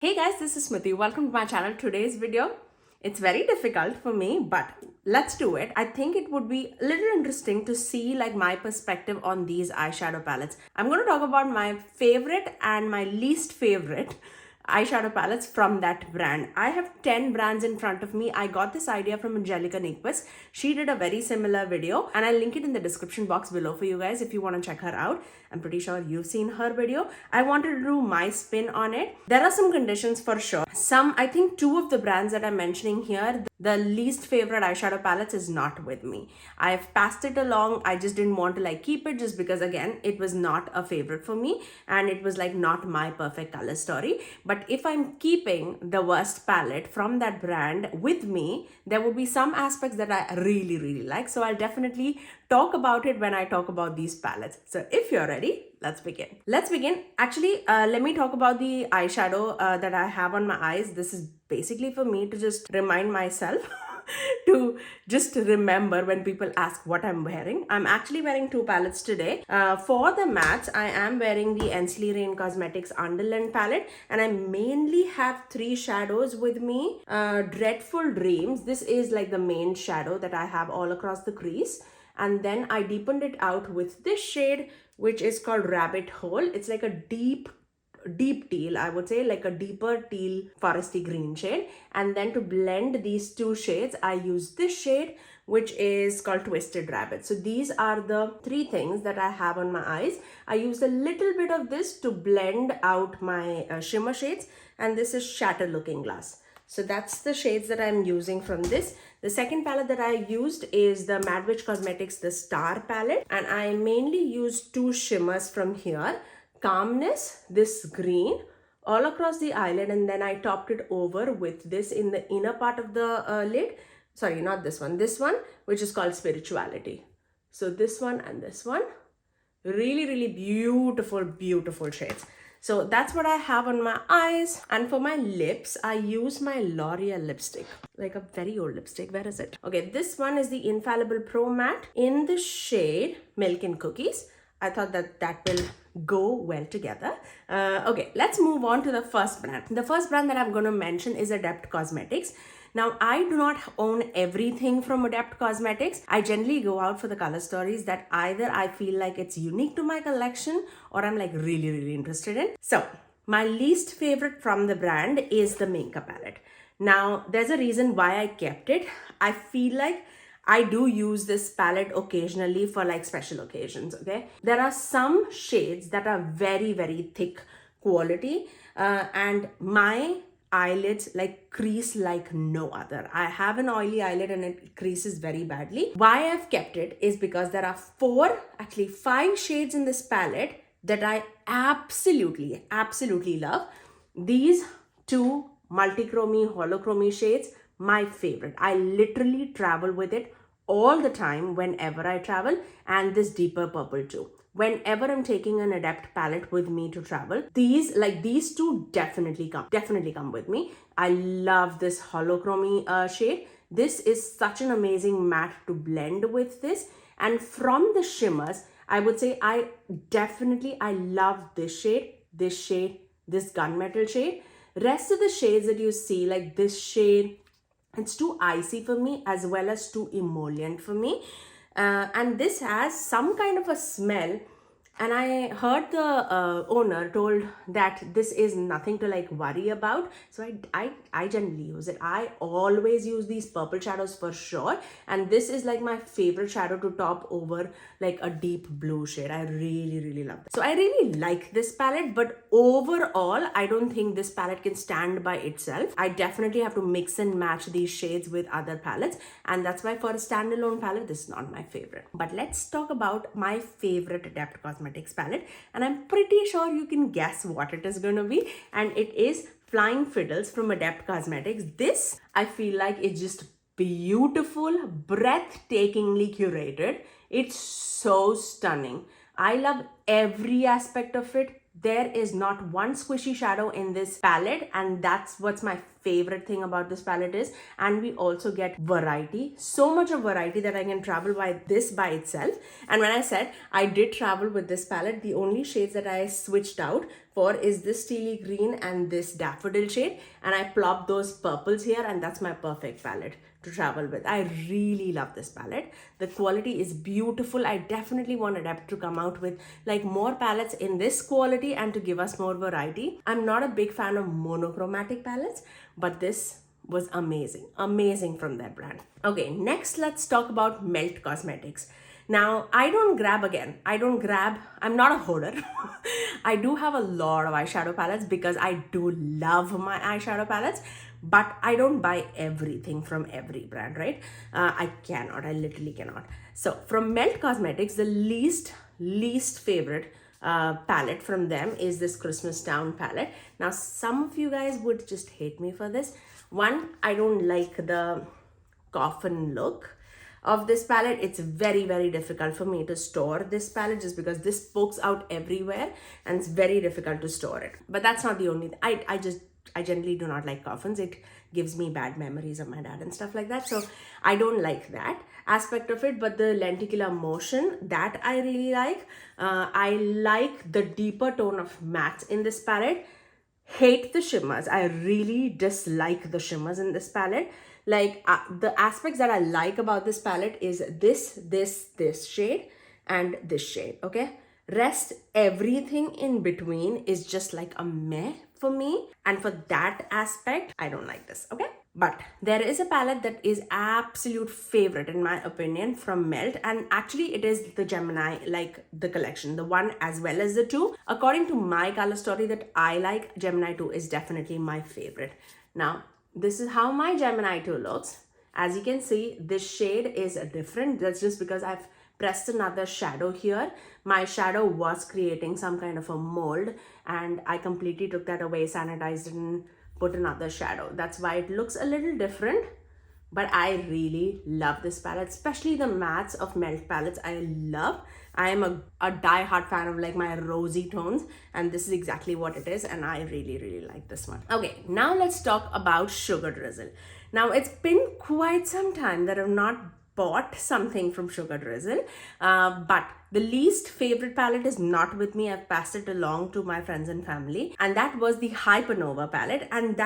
Hey guys, this is Smithy. Welcome to my channel. Today's video, it's very difficult for me, but let's do it. I think it would be a little interesting to see like my perspective on these eyeshadow palettes. I'm going to talk about my favorite and my least favorite eyeshadow palettes from that brand. I have 10 brands in front of me. I got this idea from Angelica Nyquist. She did a very similar video and I'll link it in the description box below for you guys if you want to check her out. I'm pretty sure you've seen her video. I wanted to do my spin on it. There are some conditions for sure. I think two of the brands that I'm mentioning here, the least favorite eyeshadow palettes is not with me. I've passed it along. I just didn't want to like keep it just because again, it was not a favorite for me and it was like not my perfect color story. But if I'm keeping the worst palette from that brand with me, there would be some aspects that I really like. So I'll definitely talk about it when I talk about these palettes. So if you're ready, let's begin. Actually, let me talk about the eyeshadow that I have on my eyes. This is basically for me to just remind myself to just remember when people ask what I'm wearing. I'm actually wearing two palettes today. For the mattes, I am wearing the Adept Cosmetics Underland palette and I mainly have three shadows with me. Dreadful Dreams. This is like the main shadow that I have all across the crease. And then I deepened it out with this shade, which is called Rabbit Hole. It's like a deep teal, I would say, like a deeper teal foresty green shade. And then to blend these two shades, I use this shade, which is called Twisted Rabbit. So these are the three things that I have on my eyes. I used a little bit of this to blend out my shimmer shades, and this is Shatter Looking Glass. So that's the shades that I'm using from this. The second palette that I used is the Adept Cosmetics, the Star palette. And I mainly used two shimmers from here. Calmness, this green, all across the eyelid. And then I topped it over with this in the inner part of the lid. Sorry, not this one. This one, which is called Spirituality. So this one and this one. Really beautiful shades. So that's what I have on my eyes. And for my lips, I use my L'Oreal lipstick, like a very old lipstick. Where is it? Okay, this one is the Infallible Pro Matte in the shade Milk and Cookies. I thought that will go well together. Okay, let's move on to the first brand. The first brand that I'm going to mention is Adept Cosmetics. Now, I do not own everything from Adept Cosmetics. I generally go out for the color stories that either I feel like it's unique to my collection or I'm like really interested in. So, my least favorite from the brand is the makeup palette. Now, there's a reason why I kept it. I feel like I do use this palette occasionally for like special occasions, okay? There are some shades that are very thick quality and my eyelids like crease like no other. I have an oily eyelid and it creases very badly. Why I've kept it is because there are five shades in this palette that I absolutely love. These two multichromy, holochromy shades, my favorite. I literally travel with it all the time whenever I travel, and this deeper purple too. Whenever I'm taking an Adept palette with me to travel, these two definitely come with me. I love this holochromy shade. This is such an amazing matte to blend with this. And from the shimmers, I would say I love this shade, this gunmetal shade. Rest of the shades that you see, like this shade, it's too icy for me as well as too emollient for me. And this has some kind of a smell. And I heard the owner told that this is nothing to like worry about. So I generally use it. I always use these purple shadows for sure. And this is like my favorite shadow to top over like a deep blue shade. I really love this. So I really like this palette, but overall, I don't think this palette can stand by itself. I definitely have to mix and match these shades with other palettes. And that's why for a standalone palette, this is not my favorite. But let's talk about my favorite Adept Cosmetics palette, and I'm pretty sure you can guess what it is going to be, and it is Flying Fiddles from Adept Cosmetics. This I feel like is just beautiful, breathtakingly curated. It's so stunning. I love every aspect of it. There is not one squishy shadow in this palette, and that's what's my favorite thing about this palette is. And we also get variety, so much of variety that I can travel by this by itself. And when I said I did travel with this palette, the only shades that I switched out for is this steely green and this daffodil shade, and I plopped those purples here, and that's my perfect palette to travel with. I really love this palette. The quality is beautiful. I definitely want Adept to come out with like more palettes in this quality and to give us more variety. I'm not a big fan of monochromatic palettes, but this was amazing from their brand. Okay, next let's talk about Melt Cosmetics. Now, I'm not a hoarder. I do have a lot of eyeshadow palettes because I do love my eyeshadow palettes, but I don't buy everything from every brand, right? I literally cannot. So from Melt Cosmetics, the least favorite palette from them is this Christmas Town palette. Now, some of you guys would just hate me for this. One, I don't like the coffin look of this palette. It's very difficult for me to store this palette just because this pokes out everywhere and it's very difficult to store it. But that's not the only thing. I generally do not like coffins. It gives me bad memories of my dad and stuff like that. So I don't like that aspect of it, but the lenticular motion, that I really like. I like the deeper tone of mattes in this palette. Hate the shimmers. I really dislike the shimmers in this palette. Like the aspects that I like about this palette is this shade and this shade, okay? Rest, everything in between is just like a meh for me. And for that aspect, I don't like this, okay? But there is a palette that is absolute favorite in my opinion from Melt, and actually it is the Gemini, like the collection, the one as well as the two. According to my color story that I like, Gemini 2 is definitely my favorite. Now, this is how my Gemini 2 looks. As you can see, this shade is different. That's just because I've pressed another shadow here. My shadow was creating some kind of a mold and I completely took that away, sanitized it and put another shadow. That's why it looks a little different. But I really love this palette, especially the mattes of Melt palettes. I love. I am a die-hard fan of like my rosy tones, and this is exactly what it is, and I really like this one. Okay, now let's talk about Sugar Drizzle. Now, it's been quite some time that I've not bought something from Sugar Drizzle, but the least favorite palette is not with me. I've passed it along to my friends and family, and that was the Hypernova palette, and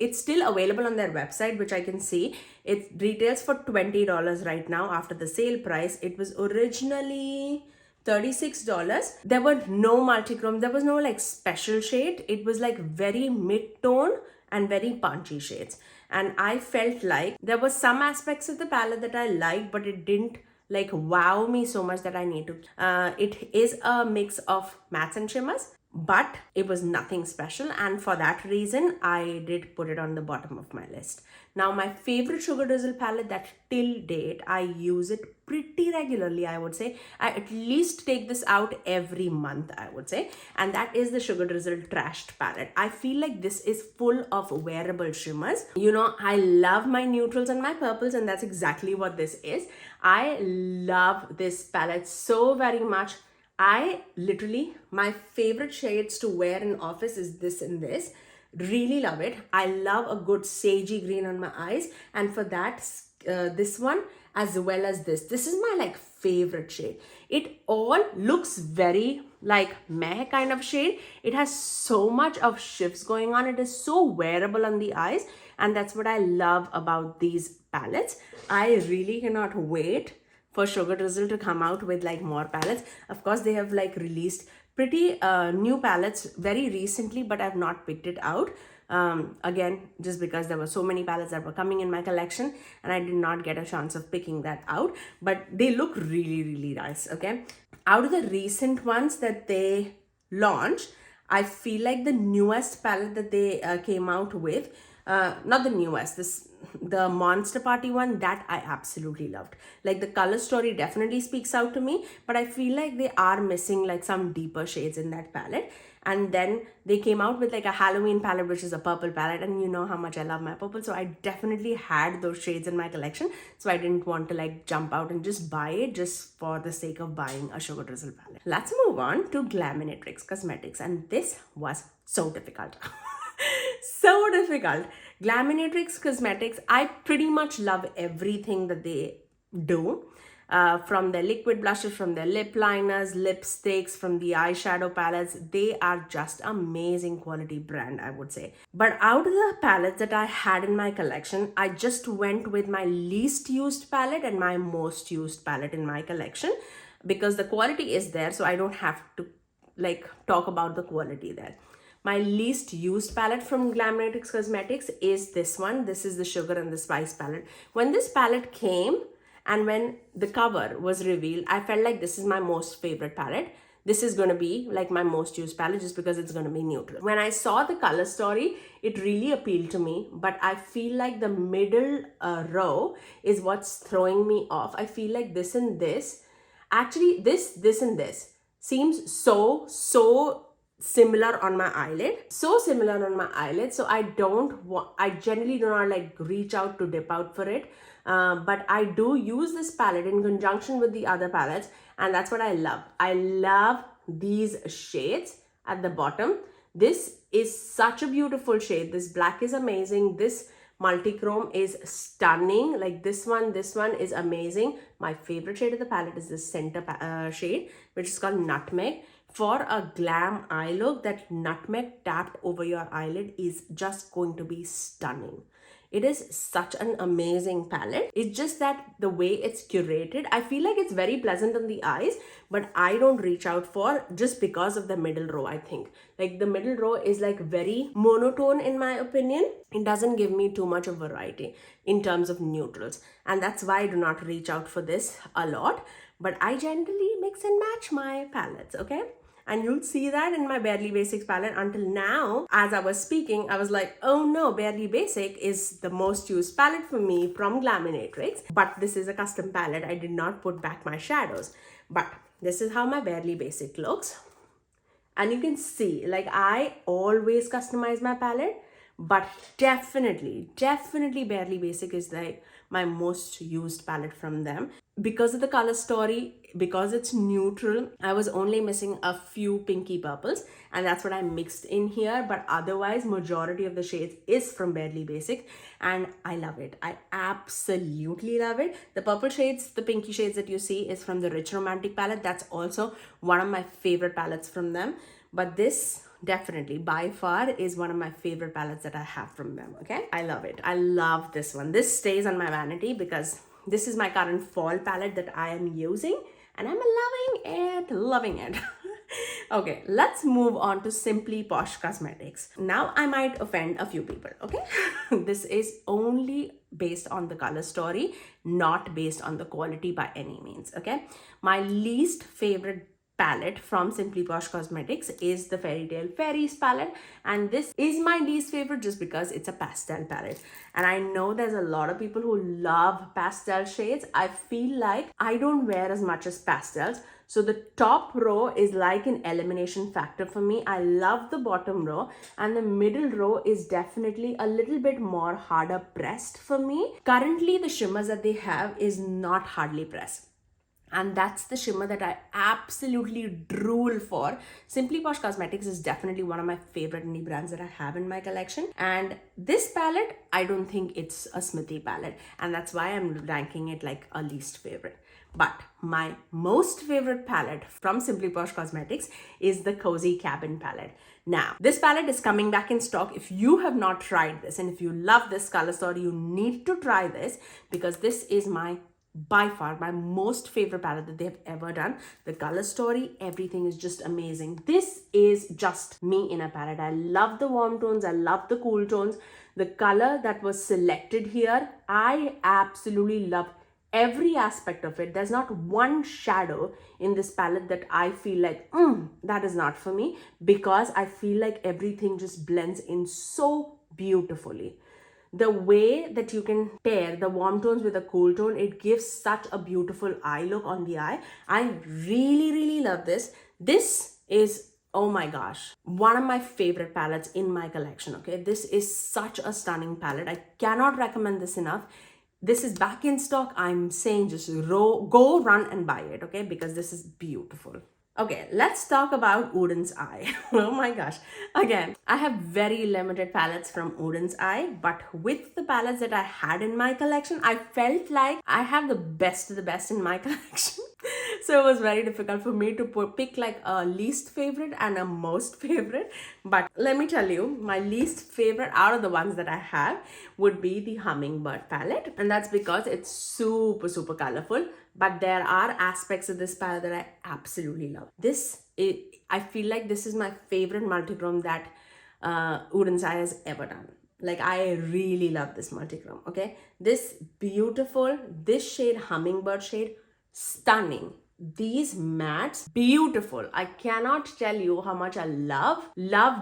it's still available on their website, which I can see. It retails for $20 right now after the sale price. It was originally $36. There were no multichrome. There was no like special shade. It was like very mid-tone and very punchy shades. And I felt like there were some aspects of the palette that I liked, but it didn't like wow me so much that I need to. It is a mix of mattes and shimmers, but it was nothing special, and for that reason I did put it on the bottom of my list. Now, my favorite Sugar Drizzle palette that till date I use it pretty regularly, I would say. I at least take this out every month, I would say, and that is the Sugar Drizzle Trashed palette. I feel like this is full of wearable shimmers. You know, I love my neutrals and my purples, and that's exactly what this is. I love this palette so very much. My favorite shades to wear in office is this and this. Really love it. I love a good sagey green on my eyes, and for that, this one as well as this is my like favorite shade. It all looks very like meh kind of shade. It has so much of shifts going on. It is so wearable on the eyes, and that's what I love about these palettes. I really cannot wait for Sugar Drizzle to come out with like more palettes. Of course, they have like released pretty new palettes very recently, but I've not picked it out. Again, just because there were so many palettes that were coming in my collection and I did not get a chance of picking that out, but they look really nice, okay? Out of the recent ones that they launched, I feel like the newest palette that they came out with, not the newest, the Monster Party one, that I absolutely loved. Like the color story definitely speaks out to me, but I feel like they are missing like some deeper shades in that palette. And then they came out with like a Halloween palette, which is a purple palette, and you know how much I love my purple, so I definitely had those shades in my collection, so I didn't want to like jump out and just buy it just for the sake of buying a Sugar Drizzle palette. Let's move on to Glaminatrix Cosmetics, and this was so difficult. So difficult. Glaminatrix Cosmetics, I pretty much love everything that they do. From their liquid blushes, from their lip liners, lipsticks, from the eyeshadow palettes, they are just amazing quality brand, I would say. But out of the palettes that I had in my collection, I just went with my least used palette and my most used palette in my collection, because the quality is there, so I don't have to like talk about the quality there. My least used palette from Glaminatrix Cosmetics is this one. This is the Sugar and the Spice palette. When this palette came and when the cover was revealed, I felt like this is my most favorite palette. This is going to be like my most used palette just because it's going to be neutral. When I saw the color story, it really appealed to me, but I feel like the middle row is what's throwing me off. I feel like this and this, actually this and this seems so similar on my eyelid, so I generally do not like reach out to dip out for it, but I do use this palette in conjunction with the other palettes, and that's what I love these shades at the bottom. This is such a beautiful shade. This black is amazing. This multi-chrome is stunning. Like this one is amazing. My favorite shade of the palette is this center shade, which is called Nutmeg. For a glam eye look, that nutmeg tapped over your eyelid is just going to be stunning. It is such an amazing palette. It's just that the way it's curated, I feel like it's very pleasant on the eyes, but I don't reach out for just because of the middle row, I think. Like the middle row is like very monotone in my opinion. It doesn't give me too much of variety in terms of neutrals. And that's why I do not reach out for this a lot. But I generally mix and match my palettes, okay? And you'll see that in my Barely Basics palette. Until now, as I was speaking, I was like, oh no, Barely Basic is the most used palette for me from Glaminatrix. But this is a custom palette. I did not put back my shadows. But this is how my Barely Basic looks. And you can see, like, I always customize my palette. But definitely Barely Basic is like my most used palette from them. Because of the color story, because it's neutral, I was only missing a few pinky purples, and that's what I mixed in here. But otherwise, majority of the shades is from Barely Basic, and I love it. I absolutely love it. The purple shades, the pinky shades that you see is from the Rich Romantic palette. That's also one of my favorite palettes from them. But this definitely by far is one of my favorite palettes that I have from them, okay? I love it. I love this one. This stays on my vanity because this is my current fall palette that I am using, and I'm loving it. Okay, let's move on to Simply Posh Cosmetics. Now I might offend a few people, okay? This is only based on the color story, not based on the quality by any means, okay? My least favorite palette from Simply Posh Cosmetics is the Fairy Tale Fairies palette, and this is my least favorite just because it's a pastel palette. And I know there's a lot of people who love pastel shades. I feel like I don't wear as much as pastels, so the top row is like an elimination factor for me. I love the bottom row, and the middle row is definitely a little bit more harder pressed for me. Currently the shimmers that they have is not hardly pressed, and that's the shimmer that I absolutely drool for. Simply Posh Cosmetics is definitely one of my favorite indie brands that I have in my collection. And this palette, I don't think it's a Smithy palette. And that's why I'm ranking it like a least favorite. But my most favorite palette from Simply Posh Cosmetics is the Cozy Cabin palette. Now, this palette is coming back in stock. If you have not tried this and if you love this color story, you need to try this because this is by far my most favorite palette that they have ever done. The color story, everything is just amazing. This is just me in a palette. I love the warm tones. I love the cool tones. The color that was selected here, I absolutely love every aspect of it. There's not one shadow in this palette that I feel like, that is not for me, because I feel like everything just blends in so beautifully. The way that you can pair the warm tones with a cool tone, it gives such a beautiful eye look on the eye. I really love this. This is, oh my gosh, one of my favorite palettes in my collection, okay? This is such a stunning palette. I cannot recommend this enough. This is back in stock. I'm saying just go run and buy it, okay? Because this is beautiful. Okay, let's talk about Odens Eye. Oh my gosh. Again, I have very limited palettes from Odens Eye, but with the palettes that I had in my collection, I felt like I have the best of the best in my collection. So it was very difficult for me to pick like a least favorite and a most favorite. But let me tell you, my least favorite out of the ones that I have would be the Hummingbird palette. And that's because it's super, super colorful. But there are aspects of this palette that I absolutely love. I feel like this is my favorite multichrome that Odens Eye has ever done. Like, I really love this multichrome, okay? This shade, Hummingbird shade, stunning. These mattes, beautiful. I cannot tell you how much I love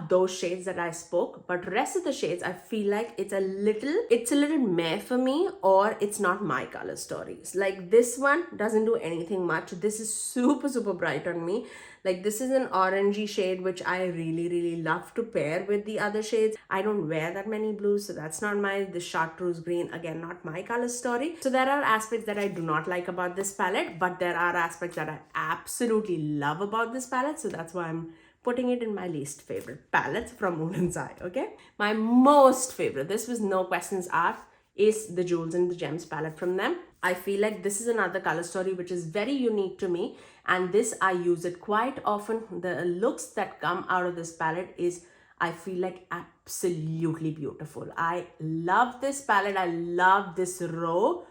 those shades that I spoke, but rest of the shades, I feel like it's a little meh for me, or it's not my color stories. Like, this one doesn't do anything much. This is super, super bright on me. Like, this is an orangey shade, which I really, really love to pair with the other shades. I don't wear that many blues, so that's not the chartreuse green, again, not my color story. So there are aspects that I do not like about this palette, but there are aspects that I absolutely love about this palette. So that's why I'm putting it in my least favorite palettes from Odens Eye, okay? My most favorite, this was no questions asked, is the Jewels and the Gems palette from them. I feel like this is another color story which is very unique to me, and this I use it quite often. The looks that come out of this palette is, I feel like, absolutely beautiful. I love this palette. I love this row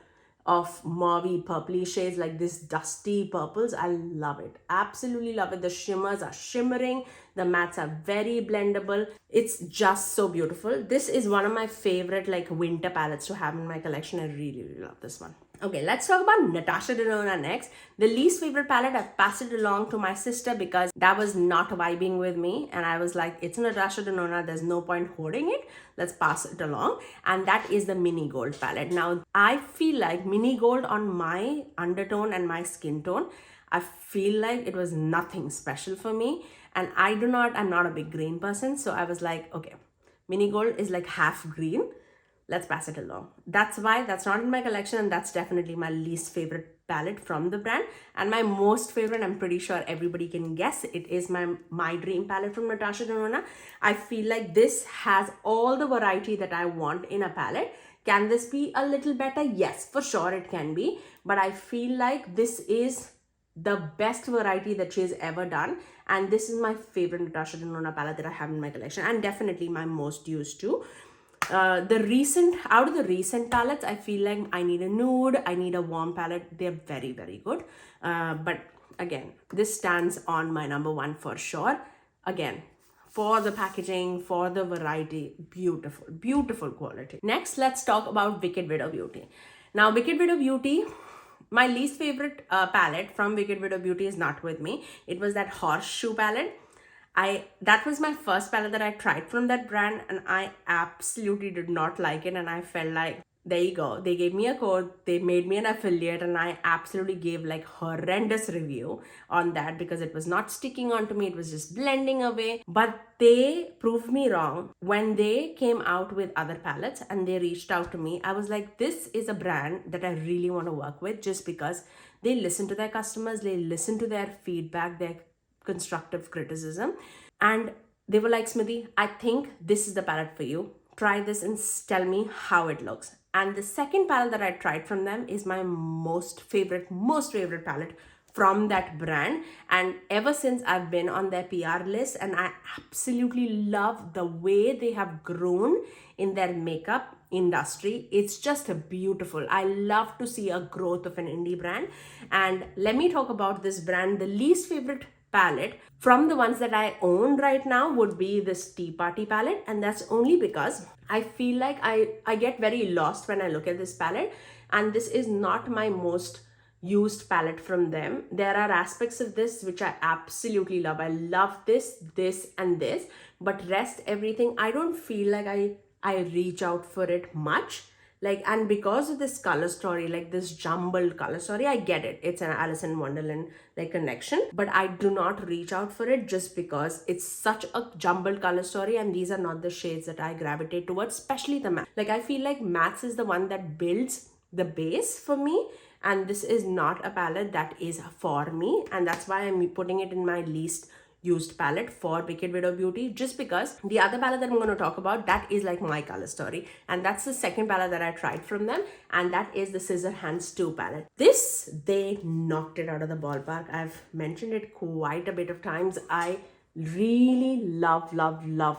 of mauvey purpley shades, like this dusty purples. I love it, absolutely love it. The shimmers are shimmering, the mattes are very blendable. It's just so beautiful. This is one of my favorite like winter palettes to have in my collection. I really, really love this one. Okay, let's talk about Natasha Denona next. The least favorite palette, I've passed it along to my sister because that was not vibing with me. And I was like, it's Natasha Denona, there's no point hoarding it. Let's pass it along. And that is the Mini Gold palette. Now, I feel like Mini Gold on my undertone and my skin tone, I feel like it was nothing special for me. And I'm not a big green person. So I was like, okay, Mini Gold is like half green. Let's pass it along. That's why that's not in my collection, and that's definitely my least favorite palette from the brand. And my most favorite, I'm pretty sure everybody can guess, it is my dream palette from Natasha Denona. I feel like this has all the variety that I want in a palette. Can this be a little better? Yes, for sure it can be. But I feel like this is the best variety that she's ever done, and this is my favorite Natasha Denona palette that I have in my collection, and definitely my most used to. Out of the recent palettes, I feel like I need a nude, I need a warm palette. They're very, very good. But again, this stands on my number one for sure. Again, for the packaging, for the variety, beautiful, beautiful quality. Next, let's talk about Wicked Widow Beauty. Now, Wicked Widow Beauty, my least favorite palette from Wicked Widow Beauty is not with me. It was that horseshoe palette. That was my first palette that I tried from that brand, and I absolutely did not like it. And I felt like, there you go, they gave me a code, they made me an affiliate, and I absolutely gave like horrendous review on that because it was not sticking onto me, it was just blending away. But they proved me wrong when they came out with other palettes and they reached out to me. I was like, this is a brand that I really want to work with, just because they listen to their customers, they listen to their feedback, their constructive criticism, and they were like, Smithy, I think this is the palette for you. Try this and tell me how it looks. And the second palette that I tried from them is my most favorite palette from that brand. And ever since, I've been on their PR list, and I absolutely love the way they have grown in their makeup industry. It's just beautiful. I love to see a growth of an indie brand. And let me talk about this brand. The least favorite palette from the ones that I own right now would be this Tea Party palette, and that's only because I feel like I get very lost when I look at this palette, and this is not my most used palette from them. There are aspects of this which I absolutely love. I love this and this, but rest everything, I don't feel like I reach out for it much. Like, and because of this color story, like this jumbled color story, I get it. It's an Alice in Wonderland like connection, but I do not reach out for it just because it's such a jumbled color story, and these are not the shades that I gravitate towards, especially the matte. Like, I feel like mattes is the one that builds the base for me, and this is not a palette that is for me, and that's why I'm putting it in my least used palette for Wicked Widow Beauty, just because the other palette that I'm going to talk about, that is like my color story, and that's the second palette that I tried from them, and that is the Scissor Hands 2 palette. This, they knocked it out of the ballpark. I've mentioned it quite a bit of times. I really love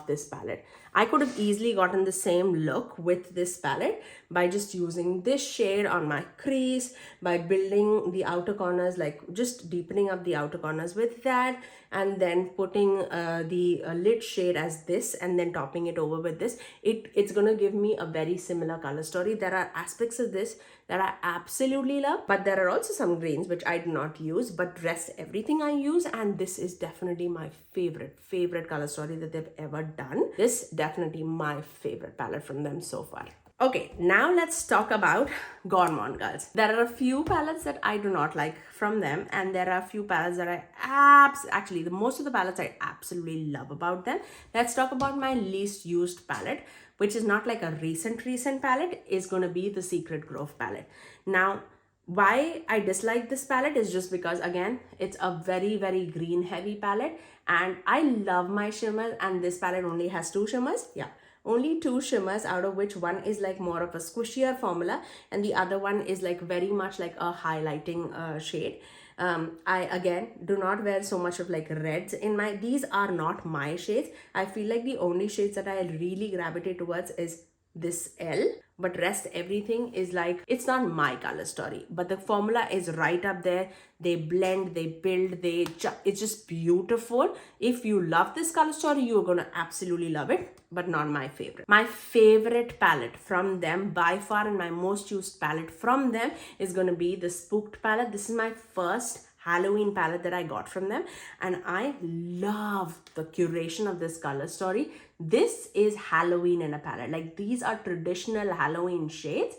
this palette. I could have easily gotten the same look with this palette by just using this shade on my crease, by building the outer corners, like just deepening up the outer corners with that, and then putting the lid shade as this, and then topping it over with this. It's gonna give me a very similar color story. There are aspects of this that I absolutely love, but there are also some greens which I do not use, but rest everything I use, and this is definitely my favorite color story that they've ever done. This definitely my favorite palette from them so far. Okay, now let's talk about Gourmande Girls. There are a few palettes that I do not like from them, and there are a few palettes that I actually, the most of the palettes I absolutely love about them. Let's talk about my least used palette, which is not like a recent palette, is going to be the Secret Grove palette. Now, why I dislike this palette is just because, again, it's a very green heavy palette, and I love my shimmers, and this palette only has 2 shimmers. Yeah, only 2 shimmers, out of which one is like more of a squishier formula, and the other one is like very much like a highlighting shade. I again do not wear so much of like reds in my, these are not my shades. I feel like the only shades that I really gravitate towards is this L, but rest everything is like, it's not my color story, but the formula is right up there. They blend, they build, it's just beautiful. If you love this color story, you're gonna absolutely love it, but not my favorite. My favorite palette from them by far, and my most used palette from them, is gonna be the Spooked palette. This is my first Halloween palette that I got from them, and I love the curation of this color story. This is Halloween in a palette. Like, these are traditional Halloween shades,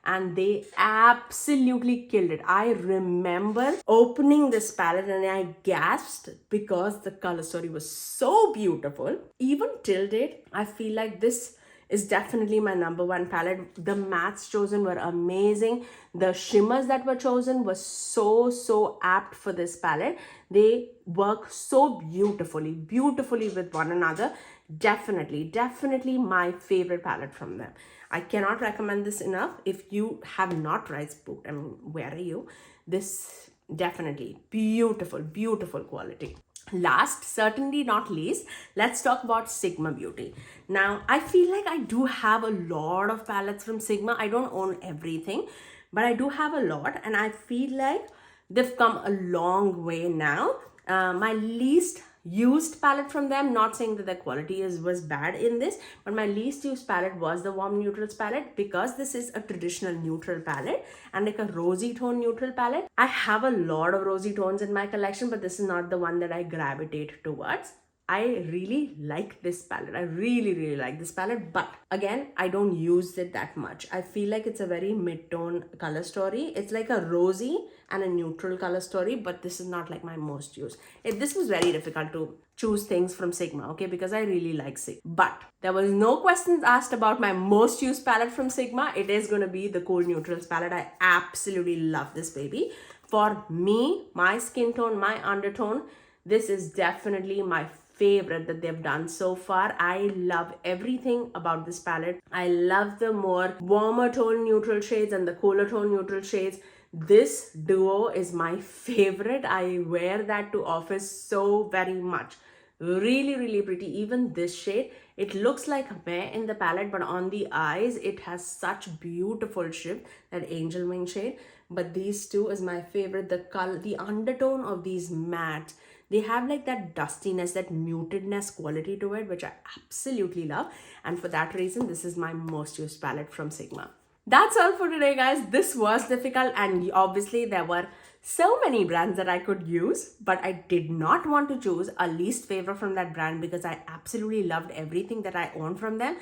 and they absolutely killed it. I remember opening this palette and I gasped because the color story was so beautiful. Even till date, I feel like this is definitely my #1 palette. The mattes chosen were amazing. The shimmers that were chosen were so apt for this palette. They work so beautifully with one another. Definitely my favorite palette from them. I cannot recommend this enough. If you have not tried Spooked, I mean, where are you? This definitely beautiful quality. Last, certainly not least, let's talk about Sigma Beauty. Now, I feel like I do have a lot of palettes from Sigma. I don't own everything, but I do have a lot, and I feel like they've come a long way now. My least used palette from them, not saying that the quality was bad in this, but my least used palette was the Warm Neutrals palette, because this is a traditional neutral palette and like a rosy tone neutral palette. I have a lot of rosy tones in my collection, but this is not the one that I gravitate towards. I really like this palette. I really like this palette, but again, I don't use it that much. I feel like it's a very mid-tone color story. It's like a rosy and a neutral color story, but this is not like my most used. This was very difficult to choose things from Sigma, okay, because I really like Sigma. But there was no questions asked about my most used palette from Sigma. It is going to be the Cool Neutrals palette. I absolutely love this baby. For me, my skin tone, my undertone, this is definitely my favorite that they've done so far. I love everything about this palette. I love the more warmer tone neutral shades and the cooler tone neutral shades. This duo is my favorite. I wear that to office so very much. Really pretty. Even this shade, it looks like meh in the palette, but on the eyes it has such beautiful shift, that angel wing shade. But these two is my favorite. The color, the undertone of these mattes, they have like that dustiness, that mutedness quality to it, which I absolutely love. And for that reason, this is my most used palette from Sigma. That's all for today, guys. This was difficult, and obviously there were so many brands that I could use, but I did not want to choose a least favorite from that brand because I absolutely loved everything that I own from them.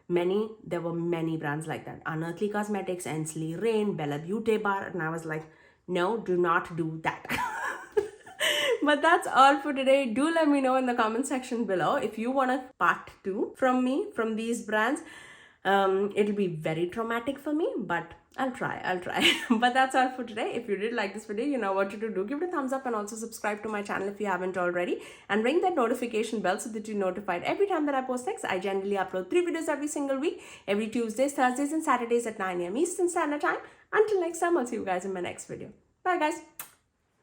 There were many brands like that. Unearthly Cosmetics, Ensley Rain, Bella Beauty Bar, and I was like, no, do not do that. But that's all for today. Do let me know in the comment section below if you want a part 2 from me from these brands. It'll be very traumatic for me, but I'll try. But that's all for today. If you did like this video, you know what to do. Give it a thumbs up and also subscribe to my channel if you haven't already. And ring that notification bell so that you're notified every time that I post next. I generally upload 3 videos every single week. Every Tuesdays, Thursdays and Saturdays at 9 a.m. Eastern Standard Time. Until next time, I'll see you guys in my next video. Bye guys.